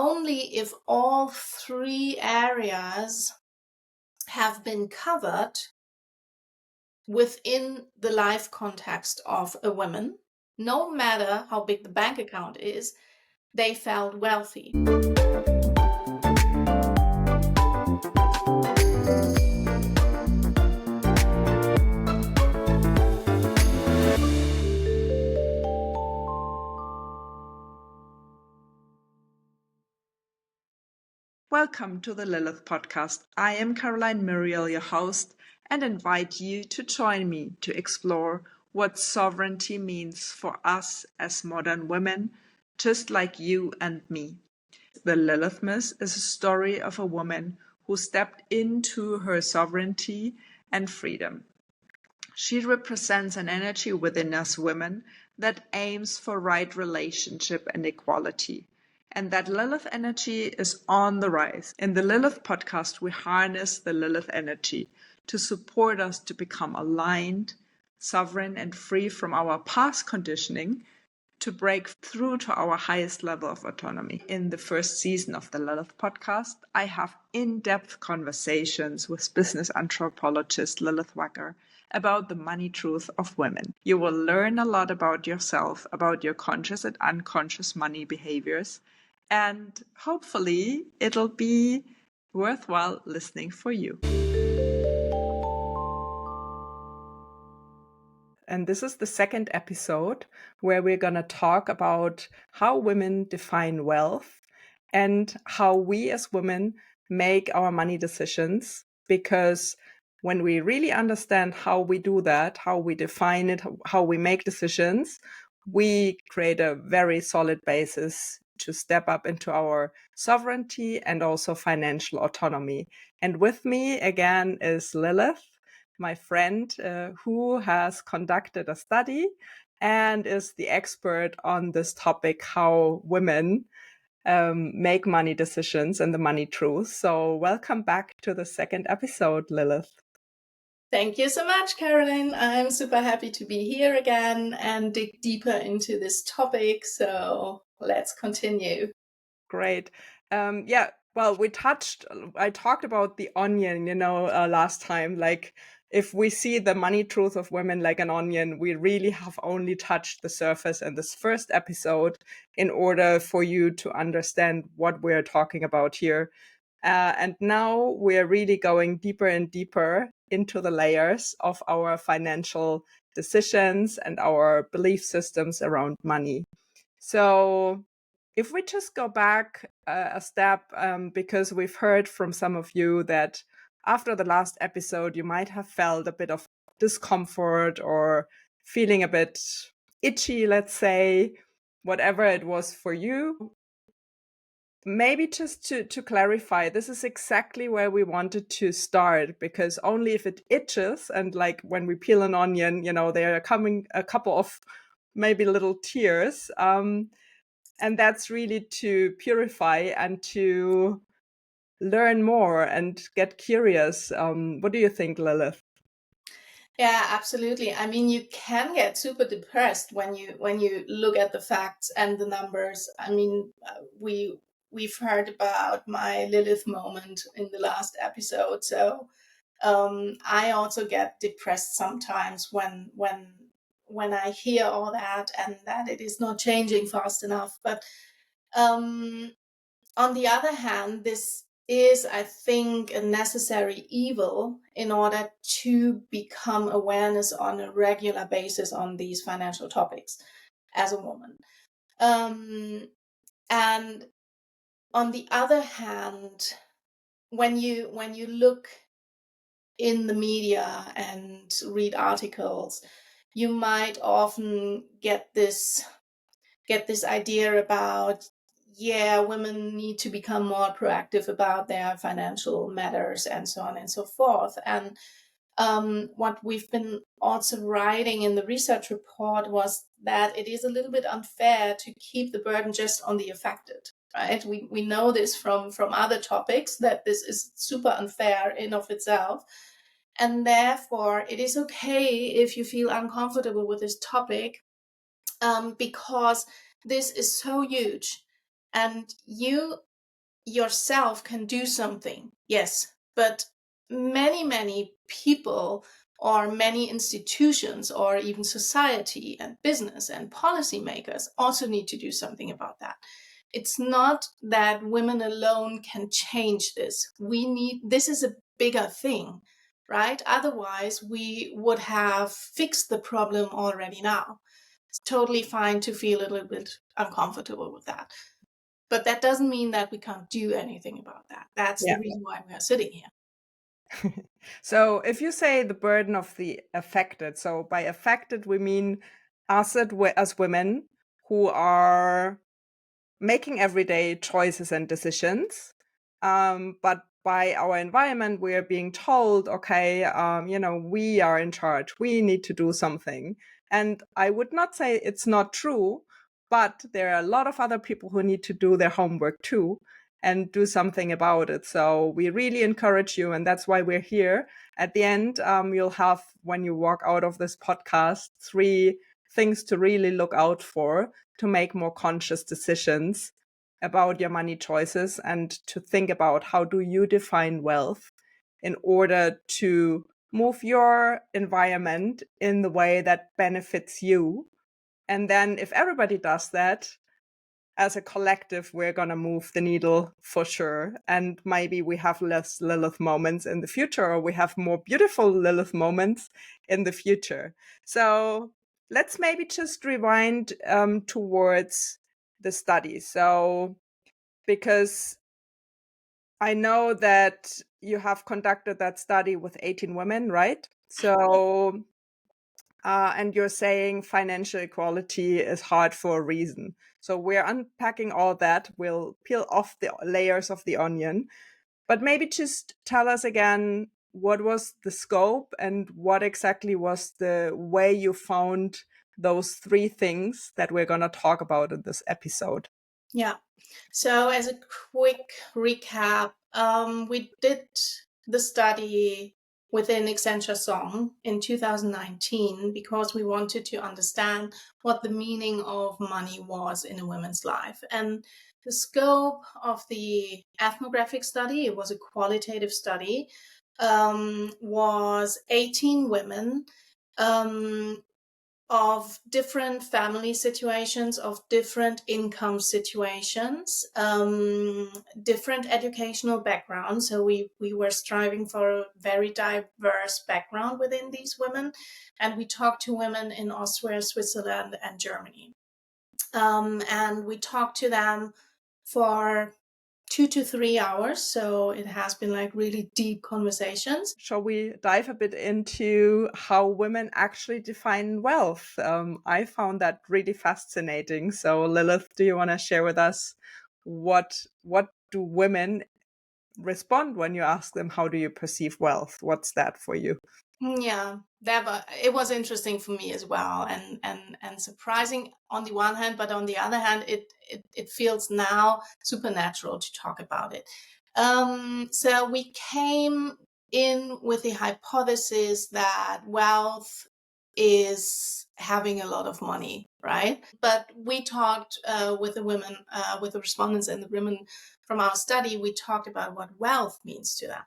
only if all three areas have been covered within the life context of a woman, no matter how big the bank account is, they felt wealthy. Welcome to the Lilith Podcast. I am Caroline Myriel, your host, and invite you to join me to explore what sovereignty means for us as modern women, just like you and me. The Lilith myth is a story of a woman who stepped into her sovereignty and freedom. She represents an energy within us women that aims for right relationship and equality. And that Lilith energy is on the rise. In the Lilith podcast, we harness the Lilith energy to support us to become aligned, sovereign, and free from our past conditioning to break through to our highest level of autonomy. In the first season of the Lilith podcast, I have in-depth conversations with business anthropologist Lilith Wacker about the money truth of women. You will learn a lot about yourself, about your conscious and unconscious money behaviors, and hopefully it'll be worthwhile listening for you. And this is the second episode where we're going to talk about how women define wealth and how we as women make our money decisions. Because when we really understand how we do that, how we define it, how we make decisions, we create a very solid basis to step up into our sovereignty and also financial autonomy. And with me again is Lilith, my friend who has conducted a study and is the expert on this topic, how women make money decisions and the money truth. So welcome back to the second episode, Lilith. Thank you so much, Caroline. I'm super happy to be here again and dig deeper into this topic. So let's continue. Great. Well, I talked about the onion, last time, like if we see the money truth of women like an onion, we really have only touched the surface in this first episode in order for you to understand what we're talking about here. And now we're really going deeper and deeper into the layers of our financial decisions and our belief systems around money. So if we just go back a step, because we've heard from some of you that after the last episode, you might have felt a bit of discomfort or feeling a bit itchy, let's say, whatever it was for you. Maybe just to clarify, this is exactly where we wanted to start, because only if it itches, and like when we peel an onion, there are coming a couple of maybe little tears. And that's really to purify and to learn more and get curious. What do you think, Lilith? Yeah, absolutely. I mean, you can get super depressed when you look at the facts and the numbers. I mean, we've heard about my Lilith moment in the last episode. So I also get depressed sometimes when I hear all that and that it is not changing fast enough. But on the other hand, this is, I think, a necessary evil in order to become awareness on a regular basis on these financial topics as a woman. And on the other hand, when you look in the media and read articles, you might often get this idea about, women need to become more proactive about their financial matters and so on and so forth. And what we've been also writing in the research report was that it is a little bit unfair to keep the burden just on the affected, right? We know this from other topics, that this is super unfair in of itself. And therefore, it is okay if you feel uncomfortable with this topic, because this is so huge. And you yourself can do something, yes, but many people or many institutions or even society and business and policymakers also need to do something about that. It's not that women alone can change this. This is a bigger thing, right? Otherwise, we would have fixed the problem already now. It's totally fine to feel a little bit uncomfortable with that. But that doesn't mean that we can't do anything about that. That's the reason why we are sitting here. So if you say the burden of the affected, so by affected, we mean us as women who are making everyday choices and decisions. But by our environment, we are being told, okay, we are in charge. We need to do something. And I would not say it's not true, but there are a lot of other people who need to do their homework too and do something about it. So we really encourage you. And that's why we're here. At the end, you'll have, when you walk out of this podcast, 3 things to really look out for to make more conscious decisions about your money choices and to think about how do you define wealth in order to move your environment in the way that benefits you. And then if everybody does that, as a collective, we're going to move the needle for sure. And maybe we have less Lilith moments in the future, or we have more beautiful Lilith moments in the future. So let's maybe just rewind towards the study. So, because I know that you have conducted that study with 18 women, right? So, and you're saying financial equality is hard for a reason. So we're unpacking all that. We'll peel off the layers of the onion. But maybe just tell us again, what was the scope and what exactly was the way you found those 3 things that we're going to talk about in this episode? Yeah. So as a quick recap, we did the study within Accenture Song in 2019 because we wanted to understand what the meaning of money was in a woman's life. And the scope of the ethnographic study, it was a qualitative study, was 18 women of different family situations, of different income situations, different educational backgrounds. So we were striving for a very diverse background within these women. And we talked to women in Austria, Switzerland, and Germany. And we talked to them for 2 to 3 hours. So it has been like really deep conversations. Shall we dive a bit into how women actually define wealth? I found that really fascinating. So Lilith, do you want to share with us what do women respond when you ask them, how do you perceive wealth? What's that for you? Yeah, it was interesting for me as well, and surprising on the one hand, but on the other hand, it feels now supernatural to talk about it. So we came in with the hypothesis that wealth is having a lot of money, right? But we talked with the women, with the respondents and the women from our study, we talked about what wealth means to them.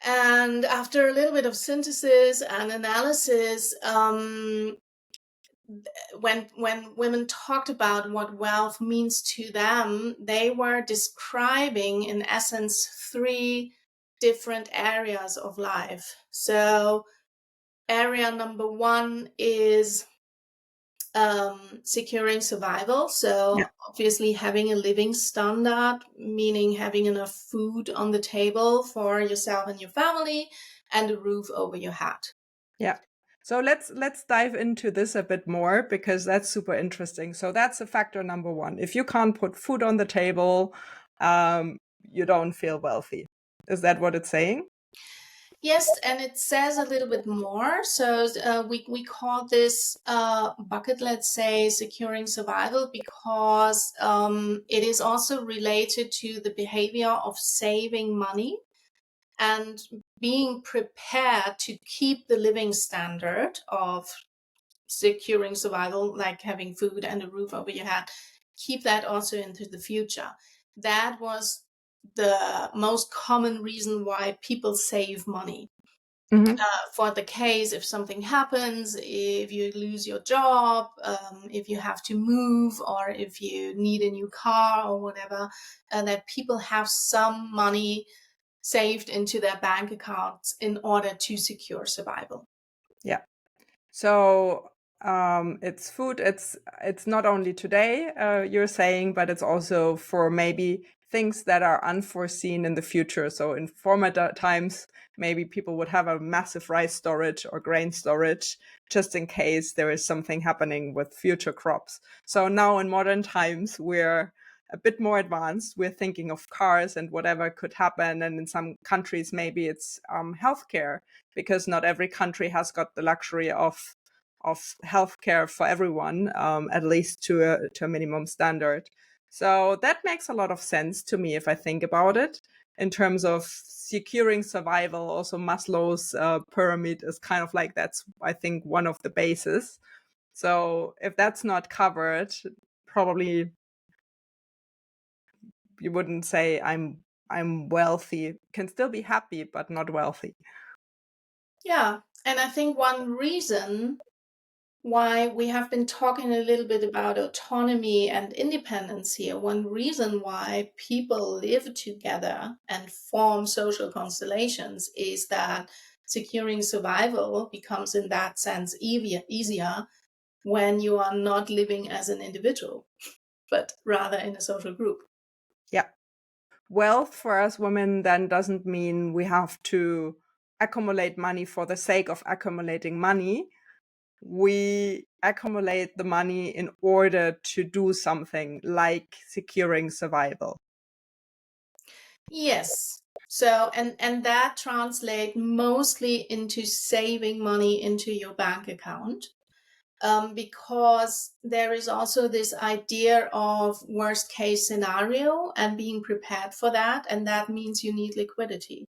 And after a little bit of synthesis and analysis, when women talked about what wealth means to them, they were describing, in essence, 3 different areas of life. So area number 1 is securing survival. So obviously having a living standard, meaning having enough food on the table for yourself and your family and a roof over your head. Yeah. So let's dive into this a bit more because that's super interesting. So that's a factor number 1. If you can't put food on the table, you don't feel wealthy. Is that what it's saying? Yes, and it says a little bit more. So we call this bucket, let's say, securing survival, because it is also related to the behavior of saving money and being prepared to keep the living standard of securing survival, like having food and a roof over your head, keep that also into the future. that was the most common reason why people save money. For the case if something happens, if you lose your job, if you have to move, or if you need a new car or whatever, that people have some money saved into their bank accounts in order to secure survival. Yeah. So it's food. It's not only today, you're saying, but it's also for maybe things that are unforeseen in the future. So in former times, maybe people would have a massive rice storage or grain storage just in case there is something happening with future crops. So now in modern times, we're a bit more advanced. We're thinking of cars and whatever could happen. And in some countries, maybe it's healthcare, because not every country has got the luxury of healthcare for everyone, at least to a minimum standard. So that makes a lot of sense to me if I think about it in terms of securing survival. Also, Maslow's pyramid is kind of like, that's, I think, one of the bases. So if that's not covered, probably you wouldn't say I'm wealthy. Can still be happy, but not wealthy. Yeah, and I think one reason why we have been talking a little bit about autonomy and independence here, one reason why people live together and form social constellations is that securing survival becomes in that sense easier when you are not living as an individual, but rather in a social group. Yeah. Wealth for us women then doesn't mean we have to accumulate money for the sake of accumulating money. We accumulate the money in order to do something like securing survival. Yes. So, and that translates mostly into saving money into your bank account. Because there is also this idea of worst case scenario and being prepared for that. And that means you need liquidity.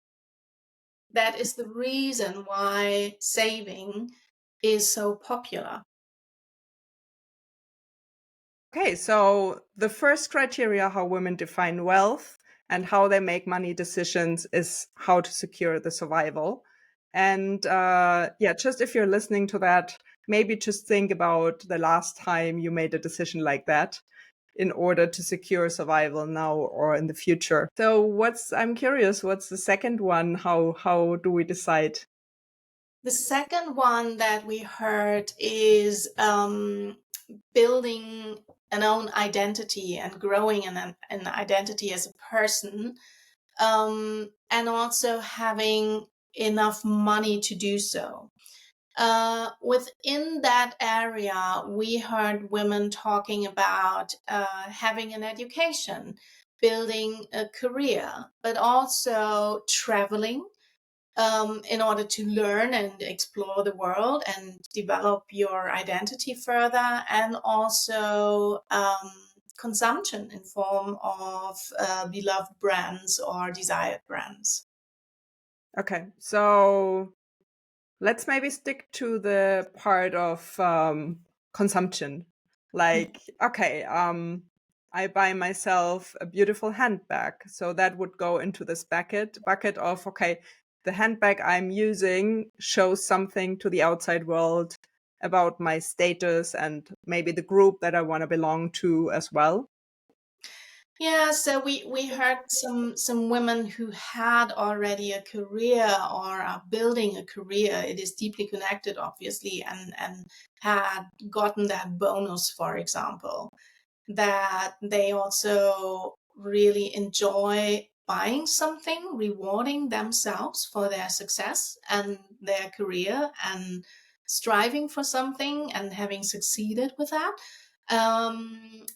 That is the reason why saving is so popular. Okay, so the first criteria how women define wealth and how they make money decisions is how to secure the survival. And yeah, just if you're listening to that, maybe just think about the last time you made a decision like that in order to secure survival now or in the future. So I'm curious, what's the second one? How do we decide? The second one that we heard is building an own identity and growing an identity as a person, and also having enough money to do so. Within that area, we heard women talking about having an education, building a career, but also traveling in order to learn and explore the world and develop your identity further, and also consumption in form of beloved brands or desired brands. Okay, so let's maybe stick to the part of consumption. Like, okay, I buy myself a beautiful handbag. So that would go into this bucket of, okay, the handbag I'm using shows something to the outside world about my status and maybe the group that I want to belong to as well. Yeah, so we heard some women who had already a career or are building a career. It is deeply connected, obviously, and had gotten that bonus, for example, that they also really enjoy buying something, rewarding themselves for their success and their career and striving for something and having succeeded with that,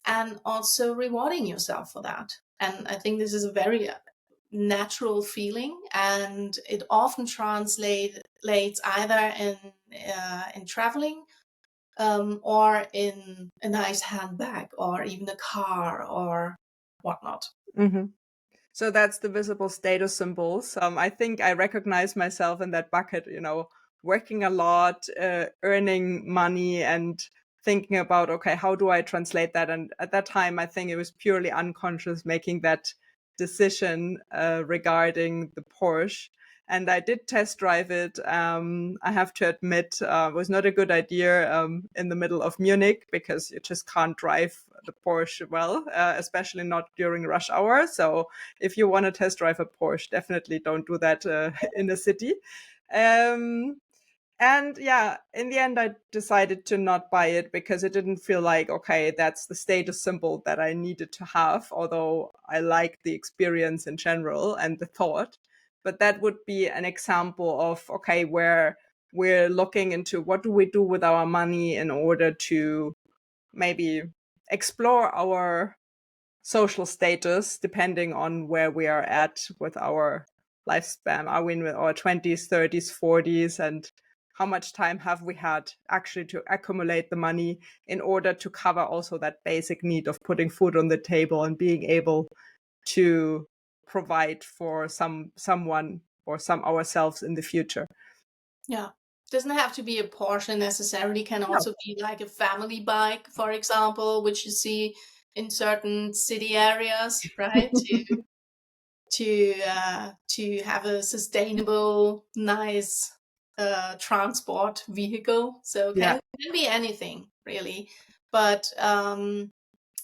and also rewarding yourself for that. And I think this is a very natural feeling, and it often translates either in traveling, or in a nice handbag, or even a car or whatnot. Mm-hmm. So that's the visible status symbols. I think I recognize myself in that bucket, working a lot, earning money and thinking about, okay, how do I translate that? And at that time, I think it was purely unconscious making that decision regarding the Porsche. And I did test drive it. I have to admit, it was not a good idea in the middle of Munich, because you just can't drive the Porsche well, especially not during rush hour. So if you want to test drive a Porsche, definitely don't do that in the city. Um, and yeah, in the end, I decided to not buy it because it didn't feel like, okay, that's the status symbol that I needed to have, although I like the experience in general and the thought. But that would be an example of, okay, where we're looking into what do we do with our money in order to maybe explore our social status depending on where we are at with our lifespan. Are we in our 20s, 30s, 40s? And how much time have we had actually to accumulate the money in order to cover also that basic need of putting food on the table and being able to provide for someone or some ourselves in the future? Yeah. Doesn't have to be a Porsche necessarily, can No. also be like a family bike, for example, which you see in certain city areas, right? To have a sustainable, nice transport vehicle. So Yeah. can be anything really. But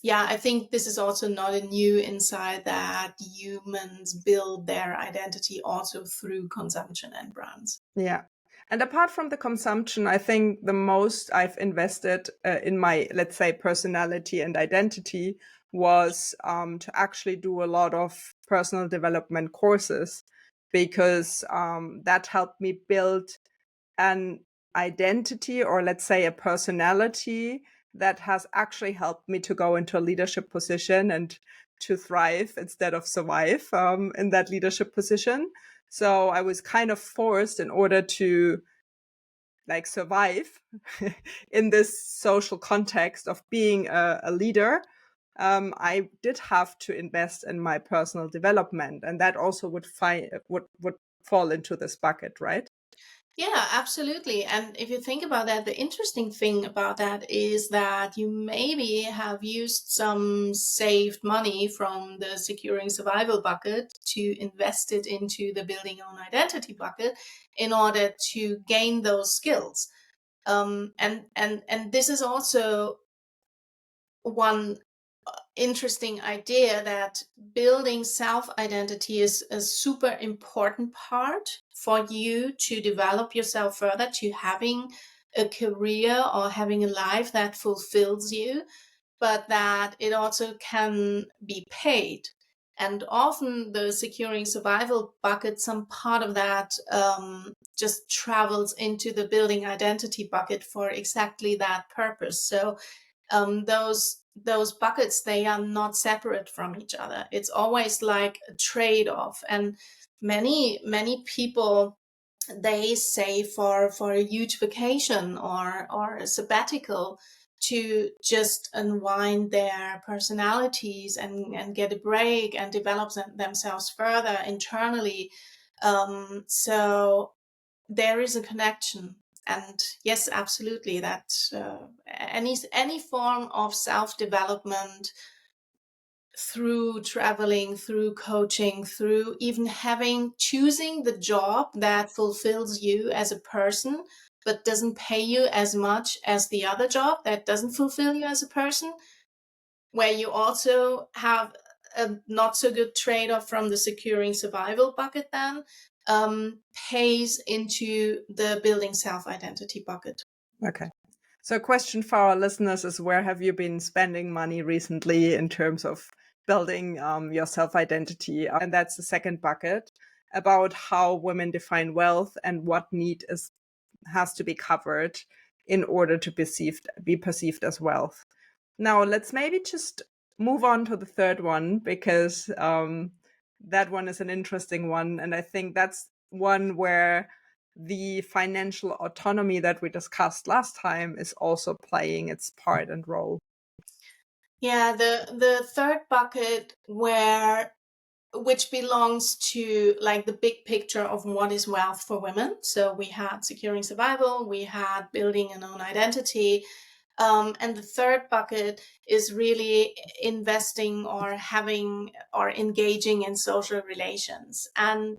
yeah, I think this is also not a new insight that humans build their identity also through consumption and brands. Yeah. And apart from the consumption, I think the most I've invested in my, let's say, personality and identity was to actually do a lot of personal development courses, because that helped me build an identity, or let's say a personality, that has actually helped me to go into a leadership position and to thrive instead of survive in that leadership position. So I was kind of forced, in order to like survive in this social context of being a leader, I did have to invest in my personal development, and that also would fall into this bucket, right? Yeah, absolutely. And if you think about that, the interesting thing about that is that you maybe have used some saved money from the securing survival bucket to invest it into the building own identity bucket in order to gain those skills. And this is also one interesting idea, that building self-identity is a super important part for you to develop yourself further to having a career or having a life that fulfills you, but that it also can be paid. And often the securing survival bucket, some part of that just travels into the building identity bucket for exactly that purpose. So those buckets, they are not separate from each other. It's always like a trade-off. And many people, they save for a huge vacation or a sabbatical to just unwind their personalities and get a break and develop themselves further internally. So there is a connection. And yes, absolutely, that any form of self-development, through traveling, through coaching, through even choosing the job that fulfills you as a person but doesn't pay you as much as the other job that doesn't fulfill you as a person, where you also have a not so good trade-off from the securing survival bucket, then pays into the building self-identity bucket. Okay. So a question for our listeners is, where have you been spending money recently in terms of building your self-identity? And that's the second bucket, about how women define wealth and what need has to be covered in order to be perceived as wealth. Now, let's maybe just move on to the third one, because that one is an interesting one. And I think that's one where the financial autonomy that we discussed last time is also playing its part and role. Yeah, the third bucket, which belongs to like the big picture of what is wealth for women. So we had securing survival, we had building an own identity, And the third bucket is really investing or engaging in social relations. And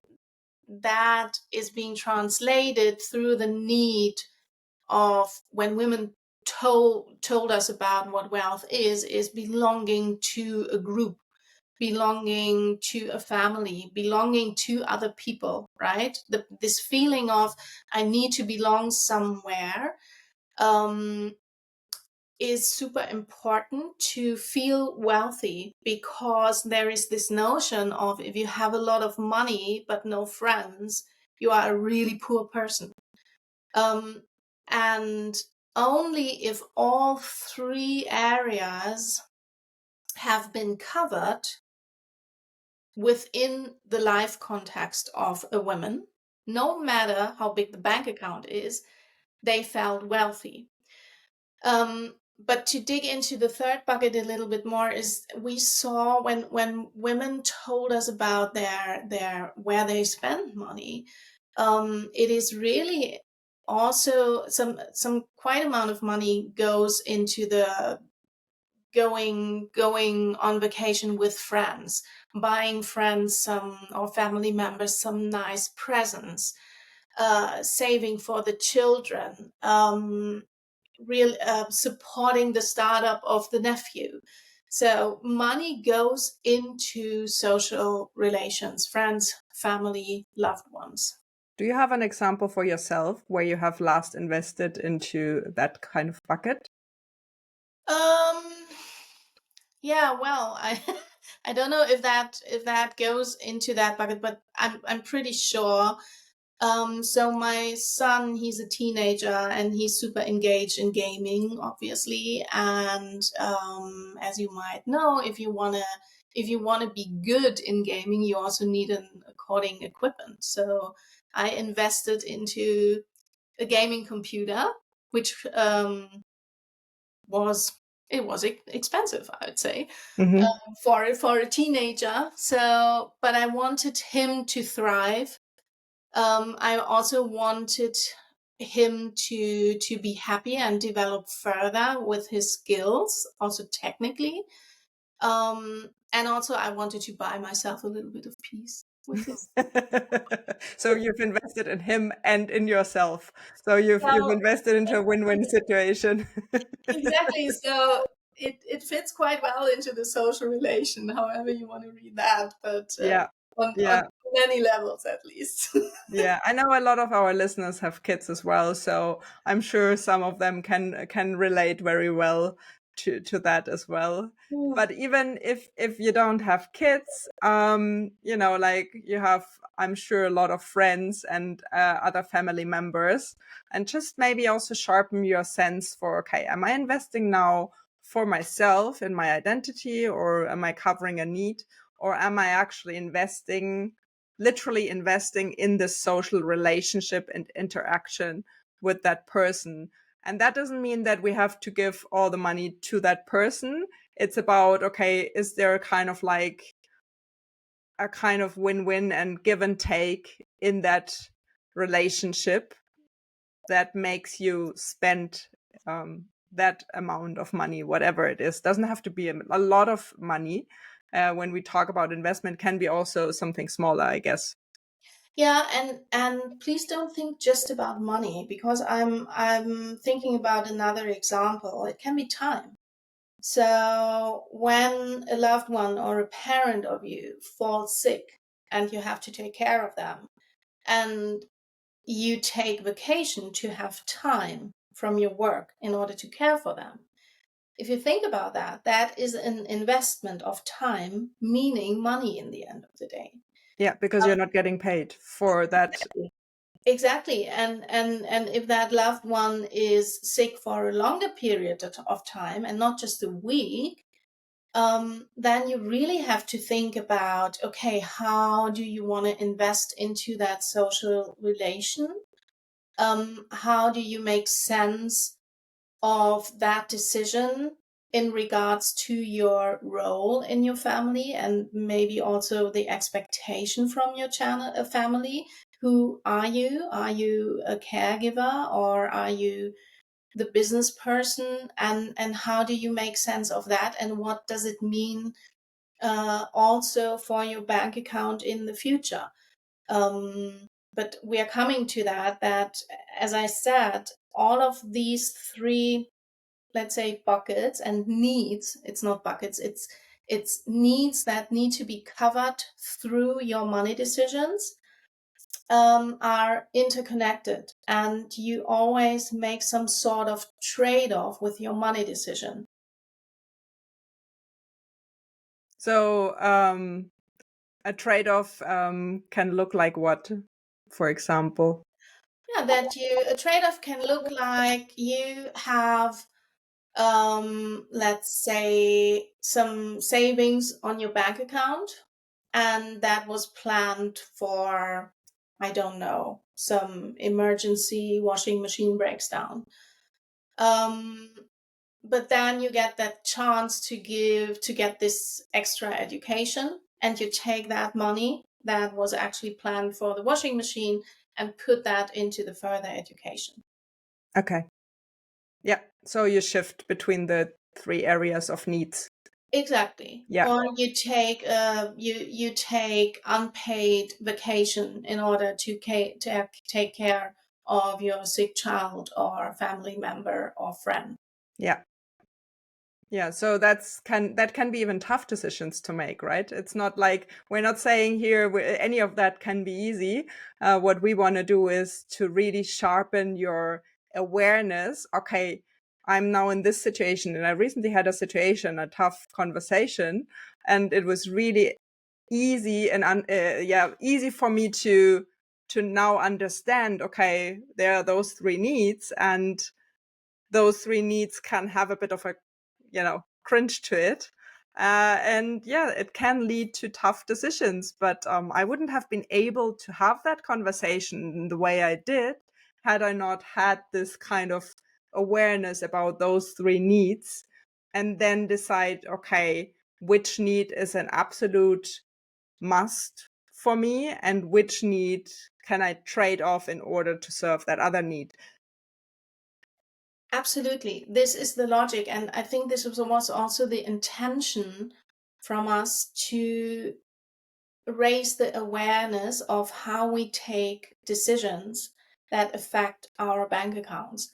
that is being translated through the need of, when women told us about what wealth is belonging to a group, belonging to a family, belonging to other people, right? This feeling of I need to belong somewhere is super important to feel wealthy, because there is this notion of, if you have a lot of money but no friends, you are a really poor person. And only if all three areas have been covered within the life context of a woman, no matter how big the bank account is, they felt wealthy. But to dig into the third bucket a little bit more, is we saw when women told us about their where they spend money, it is really also some quite amount of money goes into the going on vacation with friends, buying friends or family members some nice presents, saving for the children, supporting the startup of the nephew. So money goes into social relations, friends, family, loved ones. Do you have an example for yourself where you have last invested into that kind of bucket? Um, yeah, well, I I don't know if that goes into that bucket, but I'm pretty sure. So my son, he's a teenager and he's super engaged in gaming, obviously. And as you might know, if you wanna be good in gaming, you also need an according equipment. So I invested into a gaming computer, which was expensive, I would say, Mm-hmm. for a teenager. So, but I wanted him to thrive. I also wanted him to be happy and develop further with his skills, also technically. And also I wanted to buy myself a little bit of peace with his. So you've invested in him and in yourself. So you've Well, invested into a win-win exactly, situation. exactly. So it fits quite well into the social relation, however you want to read that, but Yeah. on Yeah. many levels at least. Yeah, I know a lot of our listeners have kids as well, so I'm sure some of them can relate very well to that as well. But even if you don't have kids, like you have, I'm sure, a lot of friends and other family members, and just maybe also sharpen your sense for, okay, am I investing now for myself in my identity, or am I covering a need, or am I actually literally investing in the social relationship and interaction with that person? And that doesn't mean that we have to give all the money to that person. It's about, okay, is there a kind of win-win and give and take in that relationship that makes you spend that amount of money, whatever it is. Doesn't have to be a lot of money. When we talk about investment, can be also something smaller, I guess. Yeah, and please don't think just about money, because I'm thinking about another example. It can be time. So when a loved one or a parent of you falls sick and you have to take care of them, and you take vacation to have time from your work in order to care for them. If you think about that, that is an investment of time, meaning money in the end of the day. Yeah, because you're not getting paid for that. Exactly. And if that loved one is sick for a longer period of time and not just a week, then you really have to think about, okay, how do you want to invest into that social relation? How do you make sense of that decision in regards to your role in your family, and maybe also the expectation from your family? Who are you? Are you a caregiver, or are you the business person, and how do you make sense of that, and what does it mean also for your bank account in the future. But we are coming to that, as I said, all of these three, let's say, buckets and needs, it's not buckets, it's needs that need to be covered through your money decisions, are interconnected, and you always make some sort of trade-off with your money decision. So a trade-off can look like what, for example? Yeah, a trade-off can look like you have, let's say, some savings on your bank account, and that was planned for, I don't know, some emergency washing machine breaks down. But then you get that chance to get this extra education, and you take that money that was actually planned for the washing machine and put that into the further education. Okay. Yeah. So you shift between the three areas of needs. Exactly. Yeah. Or you take you take unpaid vacation in order to take care of your sick child or family member or friend. Yeah. Yeah, so that can be even tough decisions to make, right? It's not like we're not saying here any of that can be easy. What we want to do is to really sharpen your awareness. Okay, I'm now in this situation, and I recently had a tough conversation, and it was really easy and easy for me to now understand. Okay, there are those three needs, and those three needs can have a bit of a cringe to it, and yeah, it can lead to tough decisions, but I wouldn't have been able to have that conversation the way I did had I not had this kind of awareness about those three needs, and then decide, okay, which need is an absolute must for me and which need can I trade off in order to serve that other need. Absolutely. This is the logic. And I think this was also the intention from us to raise the awareness of how we take decisions that affect our bank accounts.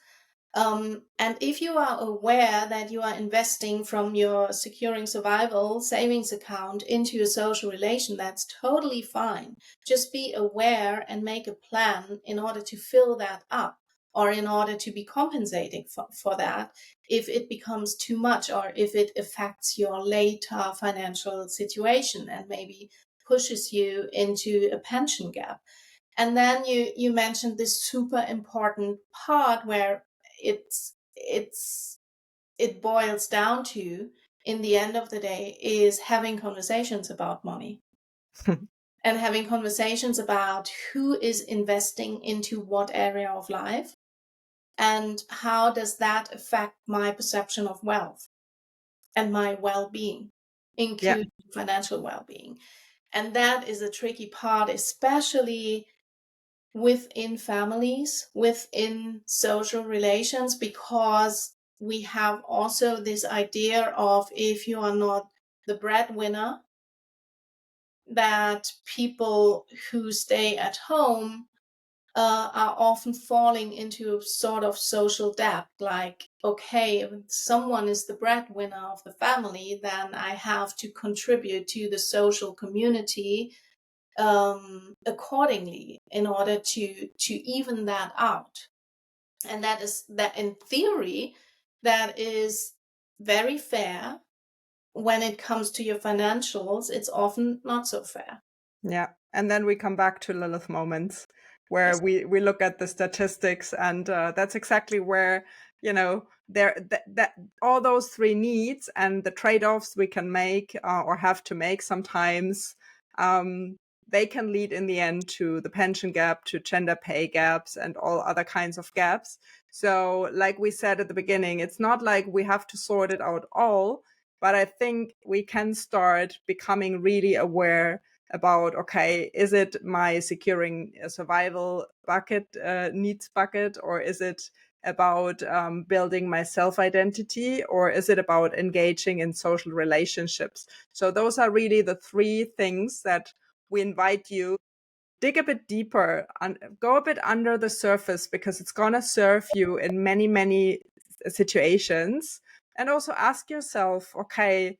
And if you are aware that you are investing from your securing survival savings account into a social relation, that's totally fine. Just be aware and make a plan in order to fill that up, or in order to be compensating for that if it becomes too much, or if it affects your later financial situation and maybe pushes you into a pension gap. And then you mentioned this super important part where it boils down to, in the end of the day, is having conversations about money. And having conversations about who is investing into what area of life, and how does that affect my perception of wealth and my well-being, including financial well-being. And that is a tricky part, especially within families, within social relations, because we have also this idea of, if you are not the breadwinner, that people who stay at home are often falling into a sort of social debt. Like, okay, if someone is the breadwinner of the family, then I have to contribute to the social community accordingly in order to even that out. And that in theory, that is very fair. When it comes to your financials, it's often not so fair. Yeah. And then we come back to Lilith moments where Yes. we look at the statistics, and that's exactly where, that all those three needs and the trade-offs we can make or have to make sometimes, they can lead in the end to the pension gap, to gender pay gaps, and all other kinds of gaps. So like we said at the beginning, it's not like we have to sort it out all, but I think we can start becoming really aware about, okay, is it my securing a survival bucket needs bucket, or is it about building my self-identity, or is it about engaging in social relationships? So those are really the three things that we invite you dig a bit deeper and go a bit under the surface, because it's going to serve you in many, many situations. And also ask yourself, okay,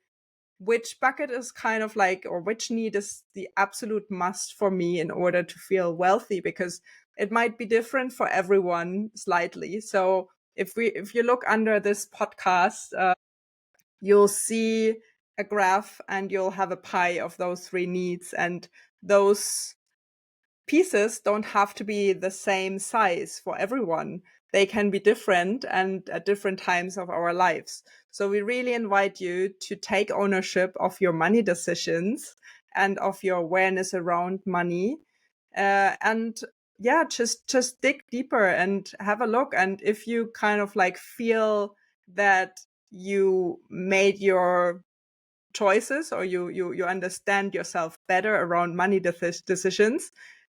which bucket is kind of like, or which need is the absolute must for me in order to feel wealthy? Because it might be different for everyone slightly. So if you look under this podcast, you'll see a graph and you'll have a pie of those three needs, and those pieces don't have to be the same size for everyone. They can be different and at different times of our lives. So we really invite you to take ownership of your money decisions and of your awareness around money. And yeah, just dig deeper and have a look. And if you kind of like feel that you made your choices, or you understand yourself better around money decisions,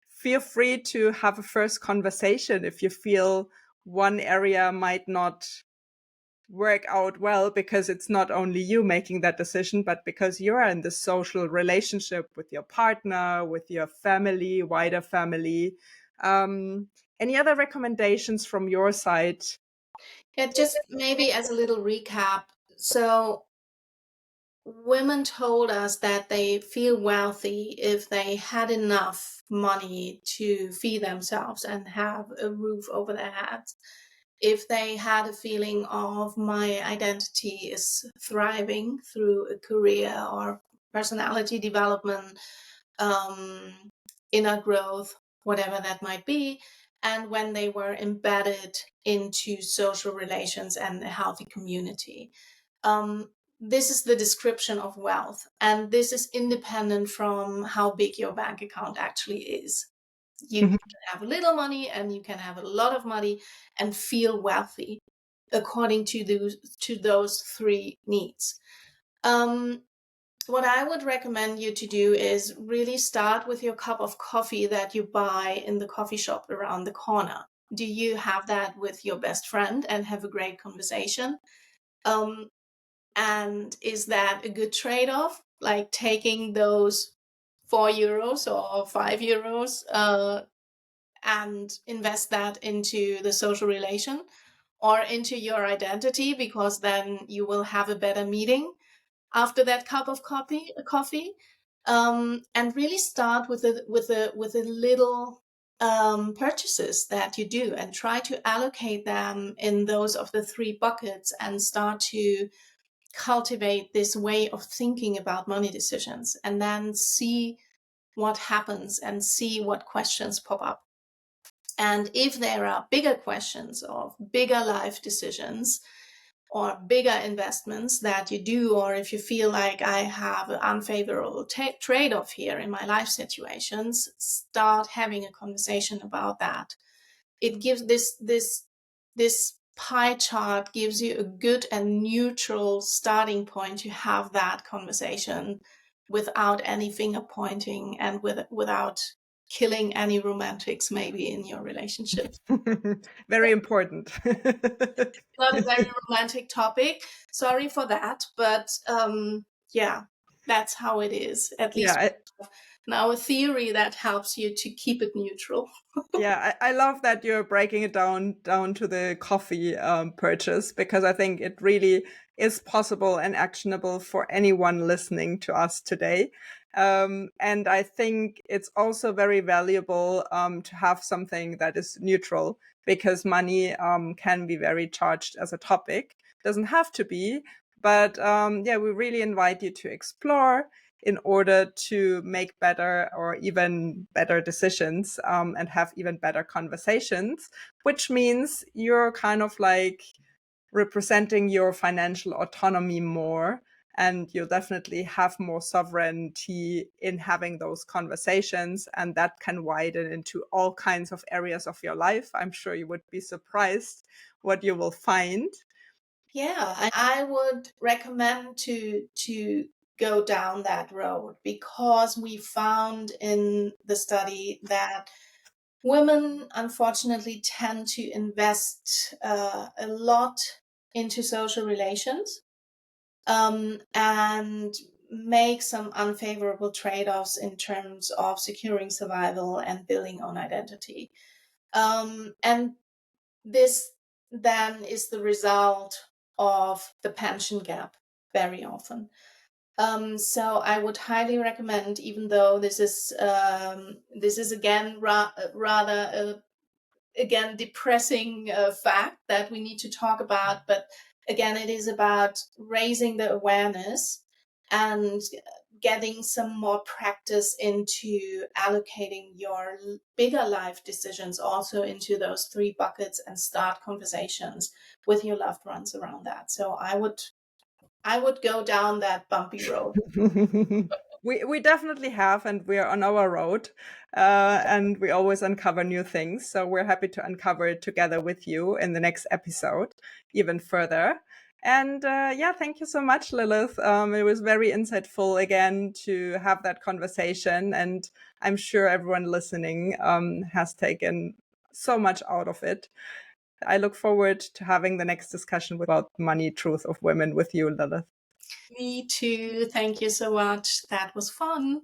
feel free to have a first conversation if you feel one area might not work out well, because it's not only you making that decision, but because you're in the social relationship with your partner, with your family, wider family. Any other recommendations from your side? Yeah, just maybe as a little recap. So women told us that they feel wealthy if they had enough money to feed themselves and have a roof over their heads. If they had a feeling of my identity is thriving through a career or personality development, um, inner growth, whatever that might be, and when they were embedded into social relations and a healthy community. Um, this is the description of wealth, and this is independent from how big your bank account actually is. You can have a little money and you can have a lot of money and feel wealthy according to those three needs. What I would recommend you to do is really start with your cup of coffee that you buy in the coffee shop around the corner. Do you have that with your best friend and have a great conversation? And is that a good trade-off? Like taking those €4 or €5 and invest that into the social relation or into your identity, because then you will have a better meeting after that cup of coffee. And really start with a little purchases that you do, and try to allocate them in those of the three buckets, and start to cultivate this way of thinking about money decisions, and then see what happens and see what questions pop up. And if there are bigger questions of bigger life decisions or bigger investments that you do, or if you feel like I have an unfavorable trade-off here in my life situations, start having a conversation about that. It gives this pie chart gives you a good and neutral starting point to have that conversation without any finger pointing and without killing any romantics maybe in your relationship. Very important. Not a very romantic topic. Sorry for that, but yeah, that's how it is. At least Yeah, now a theory that helps you to keep it neutral. yeah, I love that you're breaking it down to the coffee purchase, because I think it really is possible and actionable for anyone listening to us today. And I think it's also very valuable to have something that is neutral, because money can be very charged as a topic. Doesn't have to be, but yeah, we really invite you to explore in order to make better or even better decisions and have even better conversations, which means you're kind of like representing your financial autonomy more. And you'll definitely have more sovereignty in having those conversations. And that can widen into all kinds of areas of your life. I'm sure you would be surprised what you will find. Yeah, I would recommend to go down that road, because we found in the study that women unfortunately tend to invest a lot into social relations, and make some unfavorable trade-offs in terms of securing survival and building own identity. And this then is the result of the pension gap very often. So I would highly recommend, even though this is again rather again depressing fact that we need to talk about, but again it is about raising the awareness and getting some more practice into allocating your bigger life decisions also into those 3 buckets, and start conversations with your loved ones around that. So I would go down that bumpy road. We definitely have, and we're on our road, and we always uncover new things. So we're happy to uncover it together with you in the next episode, even further. And yeah, thank you so much, Lilith. It was very insightful again to have that conversation, and I'm sure everyone listening has taken so much out of it. I look forward to having the next discussion about Money Truth of Women with you, Lilith. Me too. Thank you so much. That was fun.